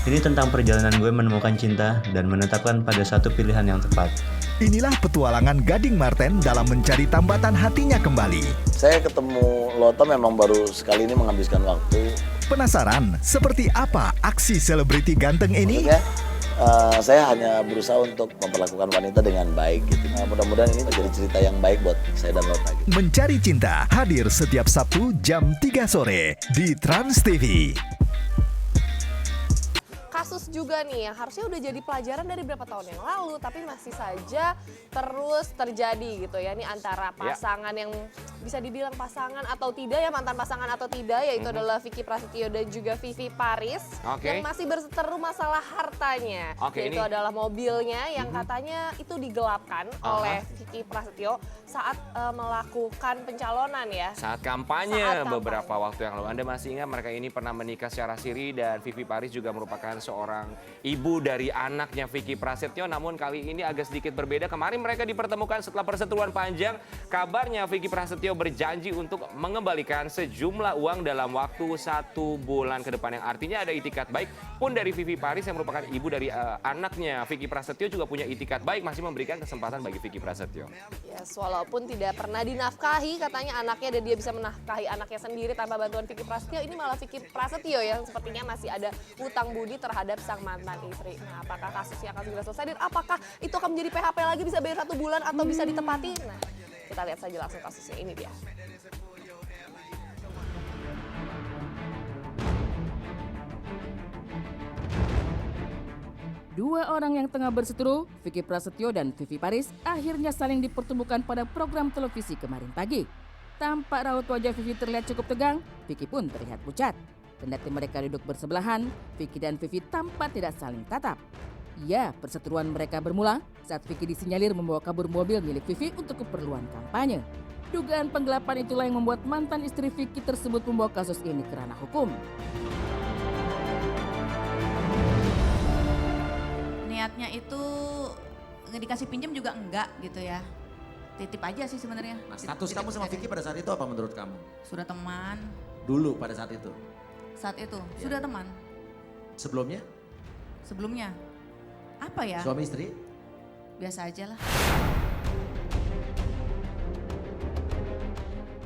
Ini tentang perjalanan gue menemukan cinta dan menetapkan pada satu pilihan yang tepat. Inilah petualangan Gading Marten dalam mencari tambatan hatinya kembali. Saya ketemu Loto memang baru sekali ini menghabiskan waktu. Penasaran seperti apa aksi selebriti ganteng ini? Maksudnya, saya hanya berusaha untuk memperlakukan wanita dengan baik gitu. Nah, mudah-mudahan ini menjadi cerita yang baik buat saya dan Lota gitu. Mencari Cinta hadir setiap Sabtu jam 3 sore di Trans TV. Kasus juga nih yang harusnya udah jadi pelajaran dari berapa tahun yang lalu tapi masih saja terus terjadi gitu ya. Ini antara pasangan yang bisa dibilang pasangan atau tidak ya, mantan pasangan atau tidak, yaitu adalah Vicky Prasetyo dan juga Vivi Paris yang masih berseteru masalah hartanya. Yaitu adalah mobilnya yang katanya itu digelapkan oleh Vicky Prasetyo saat melakukan pencalonan ya. Saat kampanye beberapa waktu yang lalu. Anda masih ingat mereka ini pernah menikah secara siri dan Vivi Paris juga merupakan seorang ibu dari anaknya Vicky Prasetyo. Namun kali ini agak sedikit berbeda. Kemarin mereka dipertemukan setelah perseteruan panjang. Kabarnya Vicky Prasetyo berjanji untuk mengembalikan sejumlah uang dalam waktu 1 bulan ke depan. Yang artinya ada itikat baik pun dari Vivi Paris yang merupakan ibu dari anaknya Vicky Prasetyo juga punya itikat baik, masih memberikan kesempatan bagi Vicky Prasetyo. Yes, walaupun tidak pernah dinafkahi katanya anaknya dan dia bisa menafkahi anaknya sendiri tanpa bantuan Vicky Prasetyo, ini malah Vicky Prasetyo yang sepertinya masih ada hutang budi terhadap sang mantan istri. Nah, apakah kasusnya akan segera selesai dan apakah itu akan menjadi PHP lagi, bisa bayar 1 bulan atau bisa ditepati? Nah, kita lihat saja langsung kasusnya, ini dia. Dua orang yang tengah berseteru, Vicky Prasetyo dan Vivi Paris, akhirnya saling dipertemukan pada program televisi kemarin pagi. Tampak raut wajah Vivi terlihat cukup tegang, Vicky pun terlihat pucat. Kendati mereka duduk bersebelahan, Vicky dan Vivi tampak tidak saling tatap. Ya, perseteruan mereka bermula saat Vicky disinyalir membawa kabur mobil milik Vivi untuk keperluan kampanye. Dugaan penggelapan itulah yang membuat mantan istri Vicky tersebut membawa kasus ini ke ranah hukum. Niatnya itu dikasih pinjam juga enggak gitu ya. Titip aja sih sebenarnya. Nah, status kamu sama Vicky pada saat itu apa menurut kamu? Sudah teman. Dulu pada saat itu? Saat itu sudah teman. Sebelumnya? Sebelumnya apa ya? Suami istri? Biasa aja lah.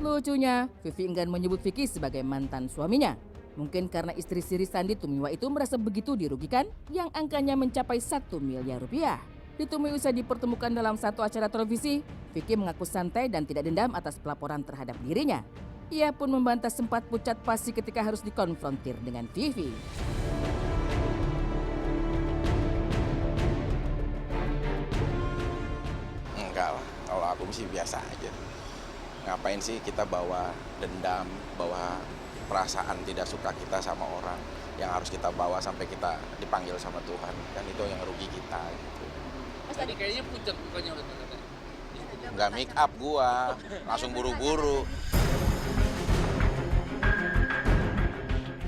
Lucunya, Vivi enggan menyebut Vicky sebagai mantan suaminya. Mungkin karena istri Siri Sandi Tumiwa itu merasa begitu dirugikan yang angkanya mencapai 1 miliar rupiah. Ditemui usai dipertemukan dalam satu acara televisi, Vicky mengaku santai dan tidak dendam atas pelaporan terhadap dirinya. Ia pun membantah sempat pucat pasi ketika harus dikonfrontir dengan Vivi. Enggak lah, kalau aku sih biasa aja. Ngapain sih kita bawa dendam, bawa perasaan tidak suka kita sama orang yang harus kita bawa sampai kita dipanggil sama Tuhan. Kan itu yang rugi kita gitu. Mas tadi kayaknya pucat bukannya udah ternyata. Enggak make up gua, langsung buru-buru.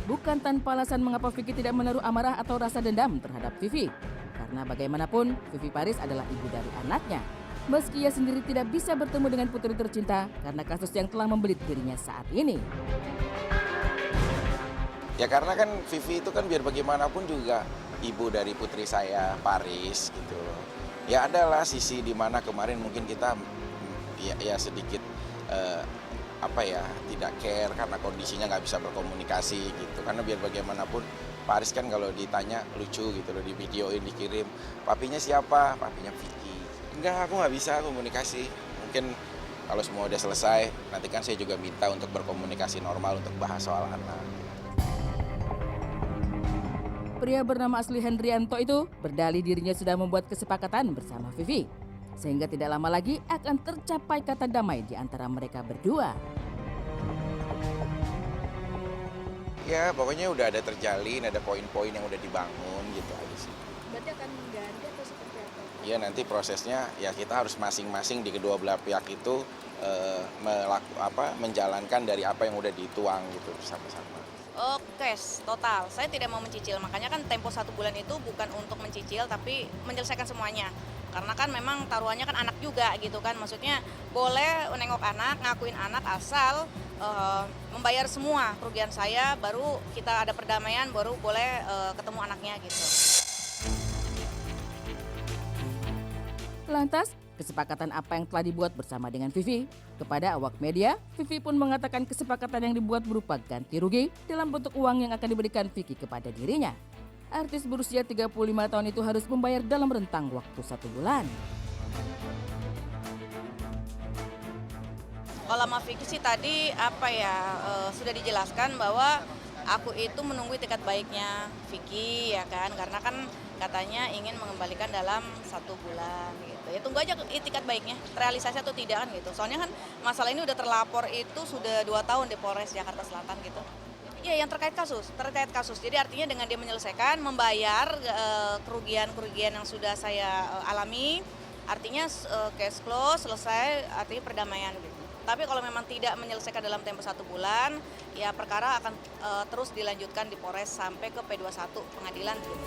Bukan tanpa alasan mengapa Vicky tidak menaruh amarah atau rasa dendam terhadap Vivi. Karena bagaimanapun, Vivi Paris adalah ibu dari anaknya. Meski ia sendiri tidak bisa bertemu dengan putri tercinta karena kasus yang telah membelit dirinya saat ini. Ya karena kan Vivi itu kan biar bagaimanapun juga ibu dari putri saya, Paris gitu. Ya adalah sisi di mana kemarin mungkin kita ya sedikit tidak care karena kondisinya nggak bisa berkomunikasi gitu. Karena biar bagaimanapun Paris kan kalau ditanya lucu gitu loh, di videoin, dikirim. Papinya siapa? Papinya Vicky. Enggak, aku nggak bisa komunikasi. Mungkin kalau semua udah selesai, nanti kan saya juga minta untuk berkomunikasi normal untuk bahas soal anak. Pria bernama asli Hendrianto itu berdalih dirinya sudah membuat kesepakatan bersama Vivi. Sehingga tidak lama lagi akan tercapai kata damai di antara mereka berdua. Ya pokoknya udah ada terjalin, ada poin-poin yang udah dibangun gitu aja sih. Berarti akan mengganti atau seperti apa? Ya nanti prosesnya ya kita harus masing-masing di kedua belah pihak itu menjalankan dari apa yang udah dituang gitu bersama-sama. Oh, cash total. Saya tidak mau mencicil. Makanya kan tempo 1 bulan itu bukan untuk mencicil tapi menyelesaikan semuanya. Karena kan memang taruhannya kan anak juga gitu kan. Maksudnya boleh nengok anak, ngakuin anak asal membayar semua kerugian saya, baru kita ada perdamaian, baru boleh ketemu anaknya gitu. Lantas, kesepakatan apa yang telah dibuat bersama dengan Vivi? Kepada awak media, Vivi pun mengatakan kesepakatan yang dibuat berupa ganti rugi dalam bentuk uang yang akan diberikan Vicky kepada dirinya. Artis berusia 35 tahun itu harus membayar dalam rentang waktu 1 bulan. Kalau sama Vicky sih tadi sudah dijelaskan bahwa aku itu menunggu itikat baiknya Vicky ya kan, karena kan katanya ingin mengembalikan dalam 1 bulan gitu. Ya tunggu aja itikat baiknya, realisasi atau tidak kan gitu. Soalnya kan masalah ini udah terlapor itu sudah 2 tahun di Polres Jakarta Selatan gitu. Iya yang terkait kasus. Jadi artinya dengan dia menyelesaikan, membayar kerugian-kerugian yang sudah saya alami, artinya case close, selesai, artinya perdamaian gitu. Tapi kalau memang tidak menyelesaikan dalam tempo 1 bulan, ya perkara akan terus dilanjutkan di Polres sampai ke P21 pengadilan gitu.